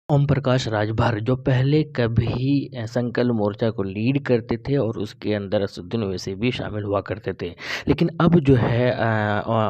ओम प्रकाश राजभर जो पहले कभी संकल्प मोर्चा को लीड करते थे और उसके अंदर असदुद्दीन ओवैसी भी शामिल हुआ करते थे। लेकिन अब जो है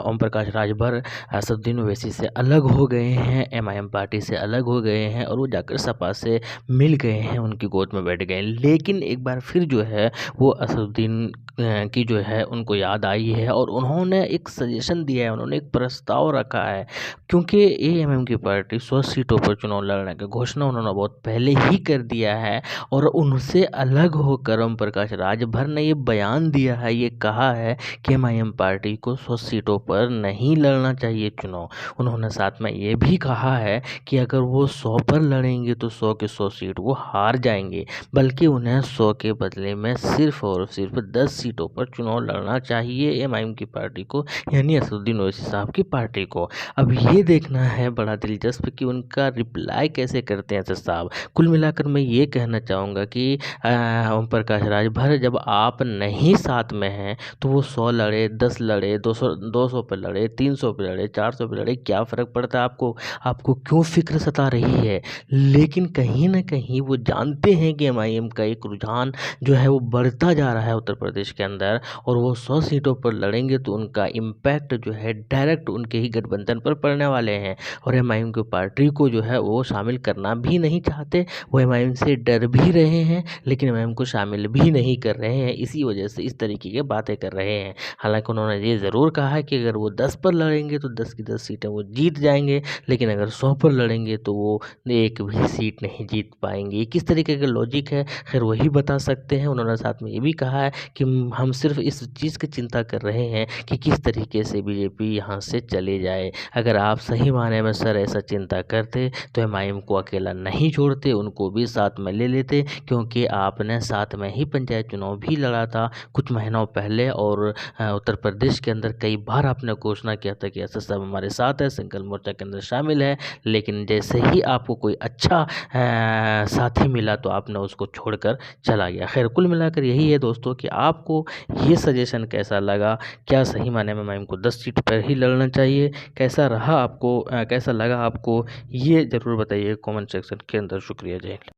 ओम प्रकाश राजभर असदुद्दीन ओवैसी से अलग हो गए हैं, एमआईएम पार्टी से अलग हो गए हैं और वो जाकर सपा से मिल गए हैं, उनकी गोद में बैठ गए। लेकिन एक बार फिर जो है वो असदुद्दीन की जो है उनको याद आई है और उन्होंने एक सजेशन दिया है, उन्होंने एक प्रस्ताव रखा है। क्योंकि एएमएम की पार्टी 100 सीटों पर चुनाव लड़ने की घोषणा उन्होंने बहुत पहले ही कर दिया है और उनसे अलग होकर ओम प्रकाश राजभर ने ये बयान दिया है, ये कहा है कि एमआईएम पार्टी को 100 सीटों पर नहीं लड़ना चाहिए चुनाव। उन्होंने साथ में ये भी कहा है कि अगर वो 100 पर लड़ेंगे तो 100 के 100 सीट वो हार जाएंगे, बल्कि उन्हें 100 के बदले में सिर्फ और सिर्फ 10 सीटों पर चुनाव लड़ना चाहिए एमआईएम की पार्टी को, यानी असदुद्दीन ओवैसी साहब की पार्टी को। अब ये देखना है बड़ा दिलचस्प कि उनका रिप्लाई कैसे करते हैं असद साहब। कुल मिलाकर मैं ये कहना चाहूँगा कि ओम प्रकाश राजभर जब आप नहीं साथ में हैं तो वो 100 लड़े, 10 लड़े, 200 पे लड़े, 300 पे लड़े, 400 पे लड़े, क्या फ़र्क पड़ता है आपको? आपको क्यों फ़िक्र सता रही है? लेकिन कहीं न कहीं वो जानते हैं कि एमआईएम का एक रुझान जो है वो बढ़ता जा रहा है उत्तर प्रदेश के अंदर और वो 100 सीटों पर लड़ेंगे तो उनका इम्पैक्ट जो है डायरेक्ट उनके ही गठबंधन पर पड़ने वाले हैं और एमआईएम की पार्टी को जो है वो शामिल करना भी नहीं चाहते। वो एमआईएम से डर भी रहे हैं लेकिन एमआईएम को शामिल भी नहीं कर रहे हैं, इसी वजह से इस तरीके की बातें कर रहे हैं। हालांकि उन्होंने ये ज़रूर कहा है कि अगर वो 10 पर लड़ेंगे तो 10 की 10 सीटें वो जीत जाएंगे, लेकिन अगर 100 पर लड़ेंगे तो वो एक भी सीट नहीं जीत पाएंगे। ये किस तरीके का लॉजिक है खैर वही बता सकते हैं। उन्होंने साथ में ये भी कहा है कि हम सिर्फ इस चीज़ की चिंता कर रहे हैं कि किस तरीके से बीजेपी यहाँ से चले जाए। अगर आप सही मायने में सर ऐसा चिंता करते तो एमआईएम को अकेला नहीं छोड़ते, उनको भी साथ में ले लेते, क्योंकि आपने साथ में ही पंचायत चुनाव भी लड़ा था कुछ महीनों पहले और उत्तर प्रदेश के अंदर कई बार आपने घोषणा किया था कि असद साहब हमारे साथ है, संकल्प मोर्चा के अंदर शामिल है। लेकिन जैसे ही आपको कोई अच्छा साथी मिला तो आपने उसको छोड़कर चला गया। खैर कुल मिलाकर यही है दोस्तों कि आपको ये सजेशन कैसा लगा? क्या सही मायने में एमआईएम को 10 सीट पर ही लड़ना चाहिए? कैसा रहा आपको कैसा लगा आपको? ये ज़रूर बताइए कमेंट सेक्शन के अंदर। शुक्रिया, जय हिंद।